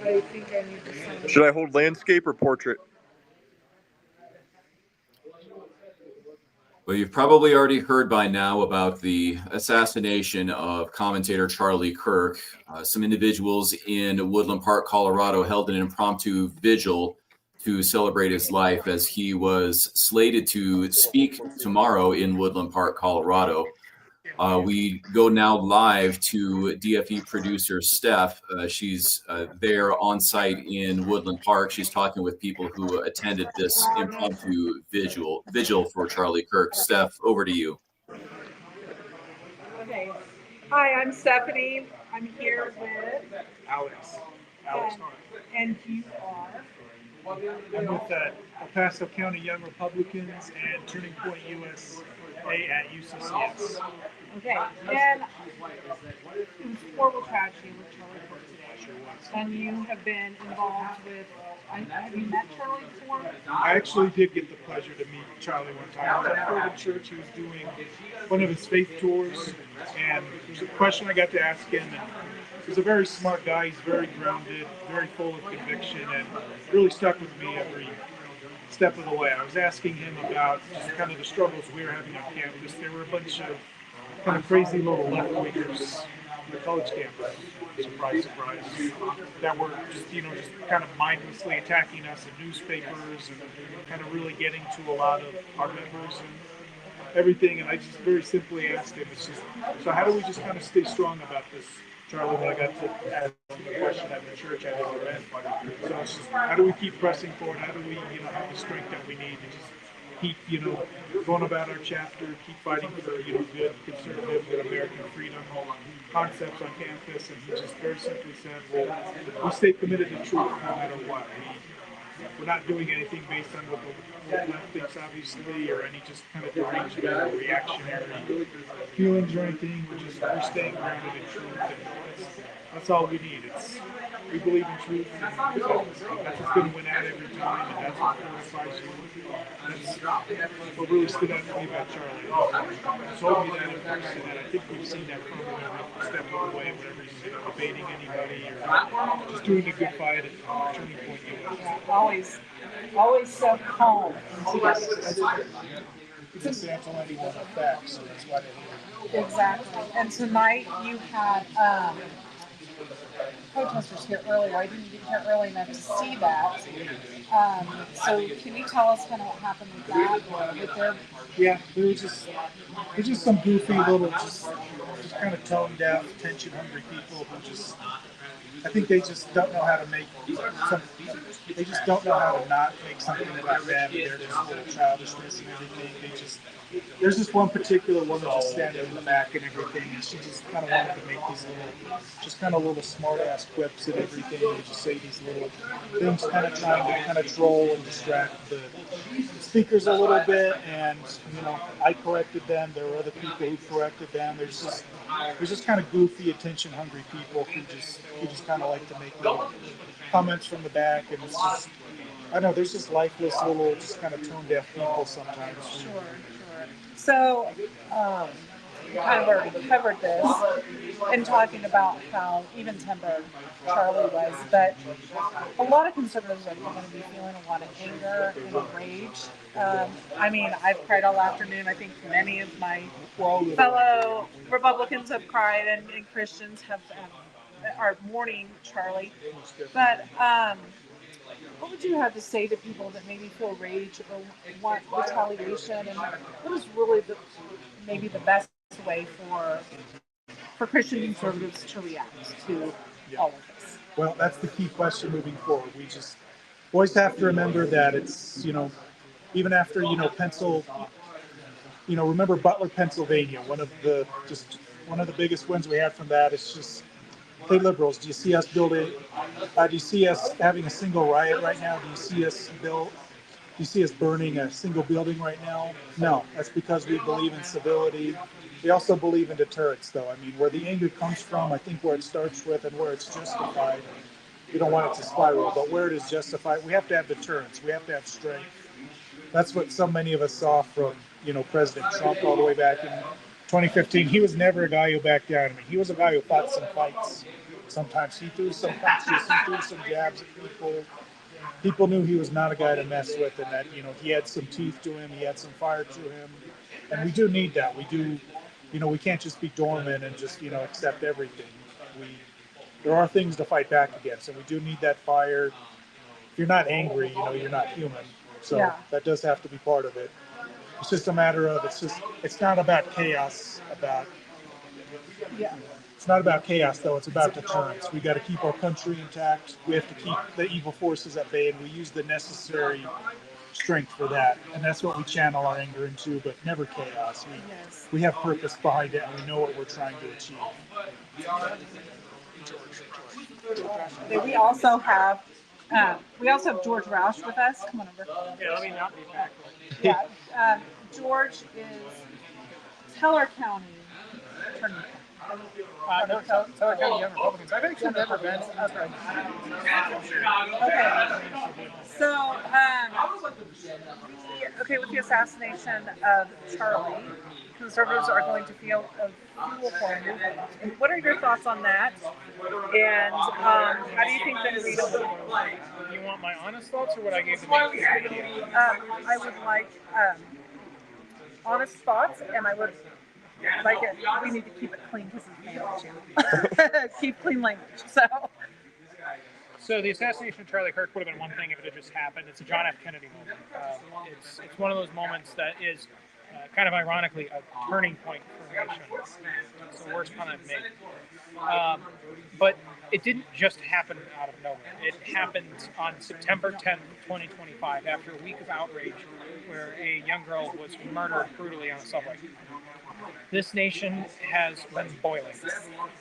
I think I need to sign. Should I hold landscape or portrait? Well, you've probably already heard by now about the assassination of commentator Charlie Kirk. Some individuals in Woodland Park, Colorado, held an impromptu vigil to celebrate his life as he was slated to speak tomorrow in Woodland Park, Colorado. We go now live to DFE producer Steph. She's there on site in Woodland Park. She's talking with people who attended this impromptu vigil for Charlie Kirk. Steph, over to you. Okay. Hi, I'm Stephanie. I'm here with Alex. and you are. I'm with El Paso County Young Republicans and Turning Point USA at UCCS. Okay. And it was horrible tragedy with Charlie Kirk today. And you have been involved with. Have you met Charlie before? I actually did get the pleasure to meet Charlie one time. I was at Woodland Church. He was doing one of his faith tours, and there's a question I got to ask him. And he's a very smart guy. He's very grounded, very full of conviction, and really stuck with me every step of the way. I was asking him about just kind of the struggles we were having on campus. There were a bunch of kind of crazy little left-wingers on the college campus. Surprise, surprise. That were just kind of mindlessly attacking us in newspapers and kind of really getting to a lot of our members and everything. And I just very simply asked him, so how do we just kind of stay strong about this, Charlie? When I got to ask him the question at the church I never read. So it's just, how do we keep pressing forward? How do we, have the strength that we need to just keep, going about our chapter, keep fighting for, good conservative and American freedom concepts on campus? And he just very simply said, well, we stay committed to truth no matter what. We're not doing anything based on what the left thinks, obviously, or any just kind of derangement or reactionary feelings or anything. We're staying grounded in truth, and that's all we need. We believe in truth, and that's what's going to win out every time, and that's what fortifies you. That's what really stood out to me about Charlie. He told me that in person, and I think we've seen that from him every step of the way, whenever he's debating anybody or just doing a good fight at Turning Point USA. Always so calm. He doesn't sample anyone with facts, so that's why they hate him. Exactly. And tonight you had protesters here earlier. I didn't get here early enough to see that. So can you tell us kind of what happened with that? Yeah, it was just some goofy little, just kind of toned down, attention hungry people who I think they just don't know how to they just don't know how to not make something about them. They're just a little childishness and everything. There's just one particular woman just standing in the back and everything, and she just kind of wanted to make these little smart-ass quips and everything, and just say these little things, kind of trying to kind of troll and distract the speakers a little bit. And I corrected them. There were other people who corrected them. There's just kind of goofy, attention-hungry people who just kind of like to make little comments from the back, and it's just, I don't know, there's just lifeless little, just kind of tone-deaf people sometimes. Sure. So, you kind of already covered this in talking about how even-tempered Charlie was, but a lot of conservatives are going to be feeling a lot of anger and rage. I've cried all afternoon. I think many of my fellow Republicans have cried, and Christians are mourning Charlie. But what would you have to say to people that maybe feel rage or want retaliation, and what is really maybe the best way for Christian conservatives to react to all of this? Well, that's the key question moving forward. We just always have to remember that it's, even after, remember Butler, Pennsylvania, one of the biggest wins we had from that is just, hey, liberals, do you see us having a single riot right now? Do you see us burning a single building right now? No, that's because we believe in civility. We also believe in deterrence, though. Where the anger comes from, I think where it starts with and where it's justified, we don't want it to spiral, but where it is justified, we have to have deterrence. We have to have strength. That's what so many of us saw from, President Trump all the way back in 2015. He was never a guy who backed down. He was a guy who fought some fights. Sometimes he threw some punches, he threw some jabs at people. People knew he was not a guy to mess with, and that he had some teeth to him, he had some fire to him, and we do need that. We do, we can't just be dormant and just accept everything. There are things to fight back against, and we do need that fire. If you're not angry, you're not human. So Yeah. that does have to be part of it. It's just a matter of it's not about chaos. Yeah. It's not about chaos, though. It's about deterrence. We got to keep our country intact. We have to keep the evil forces at bay, and we use the necessary strength for that. And that's what we channel our anger into, but never chaos. Yes. We have purpose behind it, and we know what we're trying to achieve. Okay, we also have George Roush with us. Come on over. Yeah, let me not be back. Yeah. George is Teller County attorney. No, Teller County Young Republicans. I've actually never been. Okay. So, with the assassination of Charlie, conservatives are going to feel a fuel for a movement. What are your thoughts on that? And how do you think that Rita will? You want my honest thoughts or what I gave the video? I would like honest thoughts, and I would like it. We need to keep it clean because it's male too. Keep clean language. So the assassination of Charlie Kirk would have been one thing if it had just happened. It's a John F. Kennedy moment. It's one of those moments that is kind of ironically a turning point for the nation. It's the worst pun I've made. But it didn't just happen out of nowhere. It happened on September 10th, 2025, after a week of outrage where a young girl was murdered brutally on a subway. This nation has been boiling.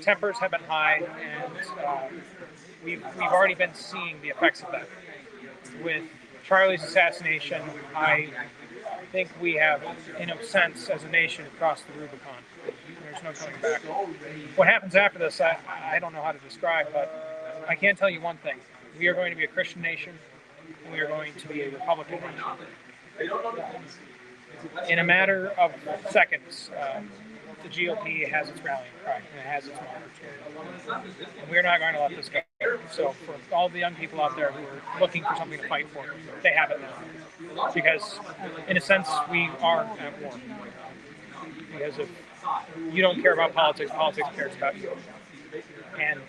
Tempers have been high, and we've already been seeing the effects of that. With Charlie's assassination, I think we have, in a sense, as a nation, crossed the Rubicon. There's no coming back. What happens after this, I don't know how to describe, but I can tell you one thing. We are going to be a Christian nation, and we are going to be a Republican nation. In a matter of seconds, the GOP has its rallying cry, and it has its markers. And we're not going to let this go. So for all the young people out there who are looking for something to fight for, they have it now. Because, in a sense, we are at war. Because if you don't care about politics, politics cares about you. And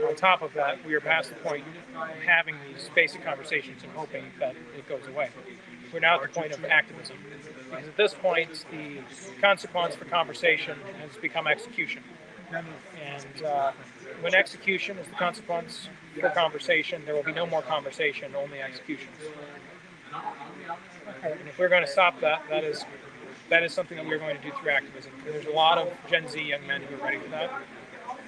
on top of that, we are past the point of having these basic conversations and hoping that it goes away. We're now at the point of activism. Because at this point, the consequence for conversation has become execution. And when execution is the consequence for conversation, there will be no more conversation, only executions. And if we're going to stop that, that is something that we're going to do through activism. And there's a lot of Gen Z young men who are ready for that.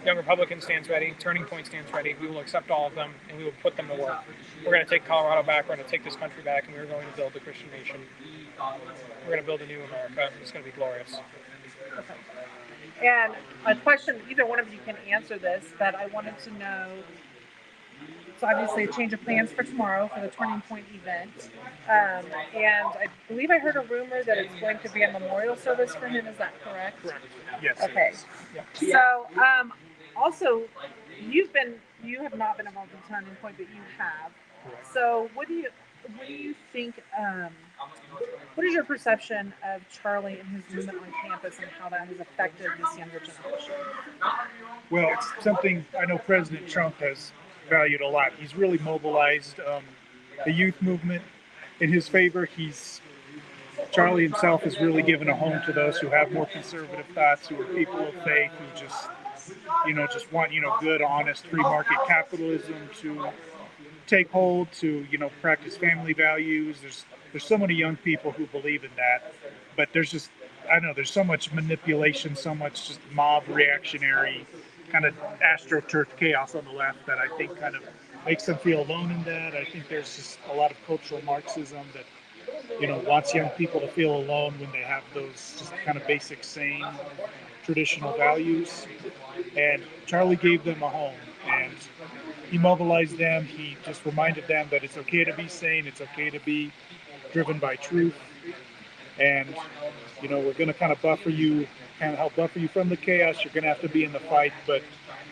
Young Republican stands ready. Turning Point stands ready. We will accept all of them, and we will put them to work. We're going to take Colorado back. We're going to take this country back, and we're going to build a Christian nation. We're going to build a new America. It's going to be glorious. Okay. And a question, either one of you can answer this, but I wanted to know, so obviously a change of plans for tomorrow for the Turning Point event. And I believe I heard a rumor that it's going to be a memorial service for him. Is that correct? Correct. Yes. Okay. Yeah. So, also, you have not been involved in Turning Point, but you have. Correct. So, what do you think? What is your perception of Charlie and his movement on campus and how that has affected this younger generation? Well, it's something I know President Trump has valued a lot. He's really mobilized the youth movement in his favor. Charlie himself has really given a home to those who have more conservative thoughts, who are people of faith, who just want, good, honest, free market capitalism to take hold, to, practice family values. There's so many young people who believe in that, but there's so much manipulation, so much just mob reactionary kind of astroturf chaos on the left that I think kind of makes them feel alone in that. I think there's just a lot of cultural Marxism that, wants young people to feel alone when they have those just kind of basic, sane, traditional values. And Charlie gave them a home, and he mobilized them. He just reminded them that it's okay to be sane. It's okay to be driven by truth. And, we're going to kind of help buffer you from the chaos. You're going to have to be in the fight, but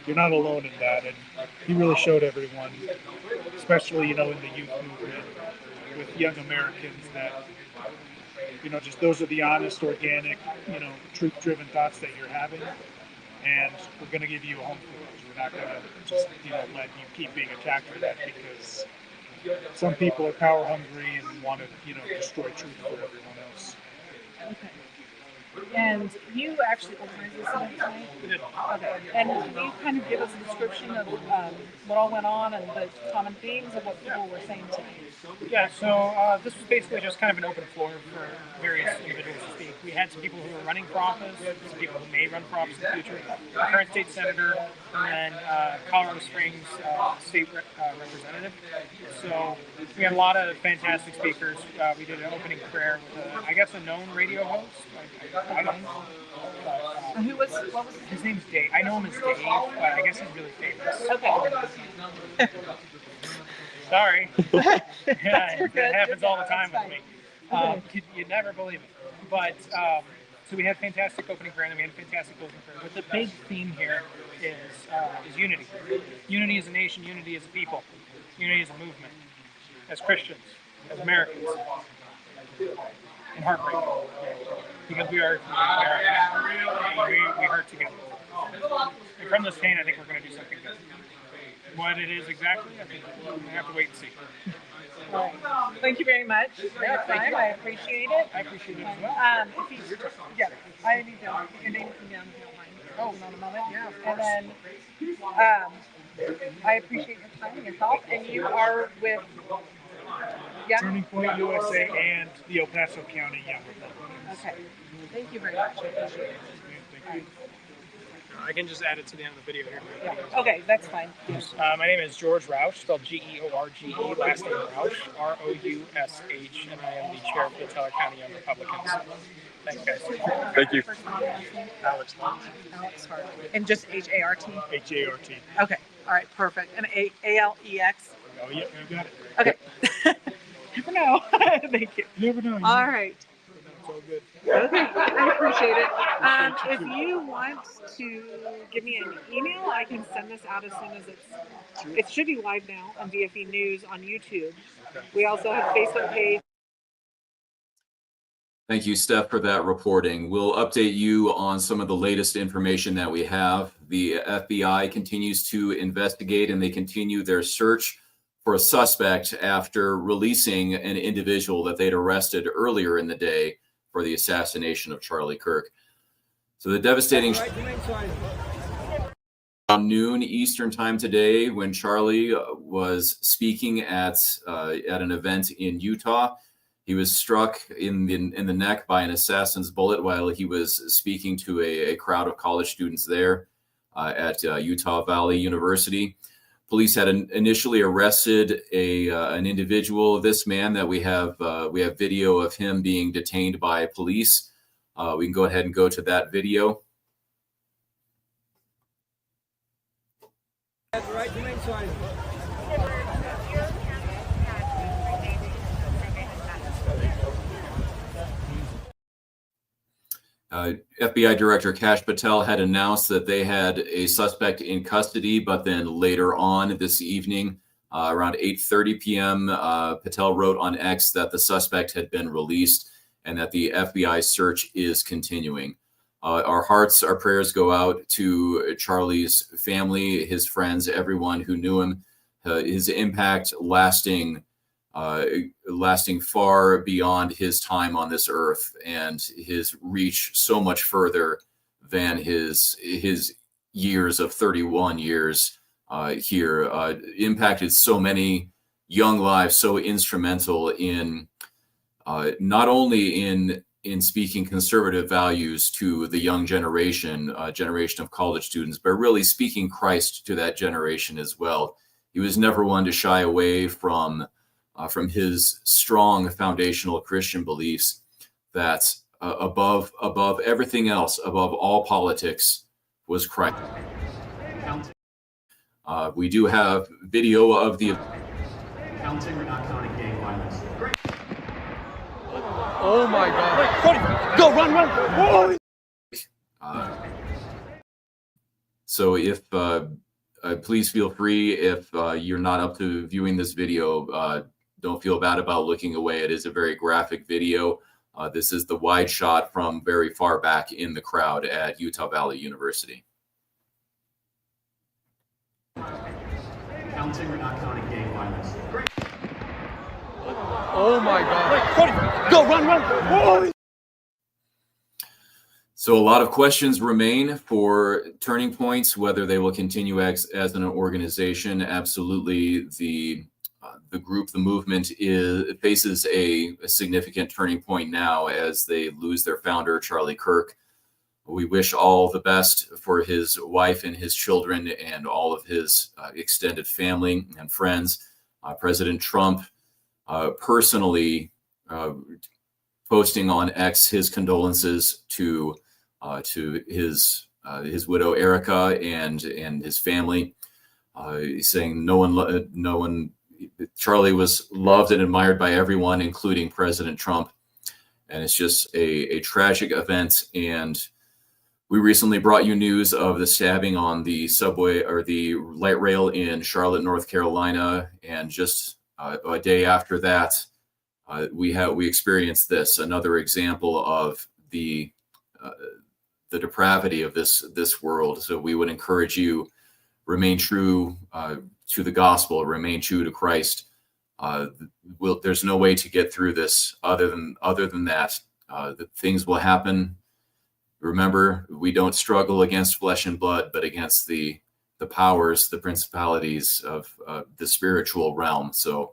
you're not alone in that. And he really showed everyone, especially, in the youth movement with young Americans that, just those are the honest, organic, truth-driven thoughts that you're having. And we're going to give you a home for those. We're not going to just, let you keep being attacked for that, because some people are power hungry and want to, destroy truth for everyone else. Okay. And you actually organized this event tonight? Okay. And can you kind of give us a description of what all went on and the common themes of what people were saying tonight? Yeah, so this was basically just kind of an open floor for various individuals to speak. We had some people who were running for office, some people who may run for office in the future, the current state senator, and then Colorado Springs state representative. So we had a lot of fantastic speakers. We did an opening prayer with, I guess, a known radio host. I don't know. But, What was his name's Dave. I know him as Dave, but I guess he's really famous. Okay. Sorry. Yeah, You're good. it happens all the That's time with fine. me. You never believe it. But so we had fantastic opening prayer, and we had fantastic closing prayer. But the big theme here is unity. Unity as a nation, unity as a people, unity as a movement, as Christians, as Americans, and heartbreak. Because we are we hurt together. And from this pain, I think we're going to do something good. What it is exactly, I think we're going to have to wait and see. All right. Thank you very much for your time. I appreciate it. I appreciate it as well. If you, yeah, I need to get your name down if you don't mind. Oh, in a moment. Yeah, of course. And then I appreciate your time and your help. And you are with Turning Point USA and the El Paso County Young Republicans. Okay. Thank you very much. I appreciate it. Thank you. I can just add it to the end of the video here. Yeah. Okay, that's fine. My name is George Roush, spelled George, last name Roush, Roush, and I am the chair of the Teller County Young Republicans. Thanks, guys. Thank you. Alex. Alex Hart. And just Hart? H-A-R-T. Okay. All right, perfect. And A-L-E-X? Oh, yeah, you got it. Okay. Never know. Thank you. You never know. All right. It's all good. Okay, I appreciate it. If you want to give me an email, I can send this out as soon as it should be live now on VFE News on YouTube. We also have a Facebook page. Thank you, Steph, for that reporting. We'll update you on some of the latest information that we have. The FBI continues to investigate, and they continue their search for a suspect after releasing an individual that they'd arrested earlier in the day for the assassination of Charlie Kirk. So the devastating around noon Eastern time today, when Charlie was speaking at an event in Utah, he was struck in the neck by an assassin's bullet while he was speaking to a crowd of college students there at Utah Valley University. Police had initially arrested an individual, this man that we have video of him being detained by police. We can go ahead and go to that video. Right to main side. FBI Director Kash Patel had announced that they had a suspect in custody, but then later on this evening, around 8:30 p.m., Patel wrote on X that the suspect had been released and that the FBI search is continuing. Our hearts, our prayers go out to Charlie's family, his friends, everyone who knew him. His impact lasting far beyond his time on this earth, and his reach so much further than his years of 31 years here. Impacted so many young lives, so instrumental in not only in speaking conservative values to the young generation of college students, but really speaking Christ to that generation as well. He was never one to shy away from his strong foundational Christian beliefs that above everything else, above all politics, was Christ. We do have video of the Counting, we're not counting gang violence. Oh my God. Go, run! So if please feel free, if you're not up to viewing this video, don't feel bad about looking away. It is a very graphic video. This is the wide shot from very far back in the crowd at Utah Valley University. Counting or not counting gang violence? Oh my God. Go, run, run. Whoa. So a lot of questions remain for Turning Points, whether they will continue as an organization. Absolutely, the group, the movement faces a significant turning point now as they lose their founder, Charlie Kirk. We wish all the best for his wife and his children and all of his extended family and friends. President Trump personally posting on X his condolences to his widow Erica and his family. He's saying no one. Charlie was loved and admired by everyone, including President Trump, and it's just a tragic event. And we recently brought you news of the stabbing on the subway or the light rail in Charlotte, North Carolina, and just a day after that, we experienced this, another example of the depravity of this world. So we would encourage you, remain true to the gospel, remain true to Christ. There's no way to get through this other than that. Things will happen. Remember, we don't struggle against flesh and blood, but against the powers, the principalities of the spiritual realm. So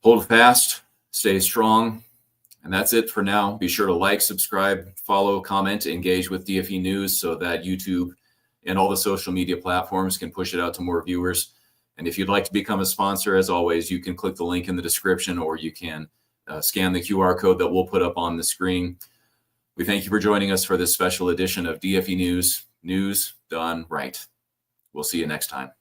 hold fast, stay strong. And that's it for now. Be sure to like, subscribe, follow, comment, engage with DFE News so that YouTube and all the social media platforms can push it out to more viewers. And if you'd like to become a sponsor, as always, you can click the link in the description, or you can scan the QR code that we'll put up on the screen. We thank you for joining us for this special edition of DFE News, news done right. We'll see you next time.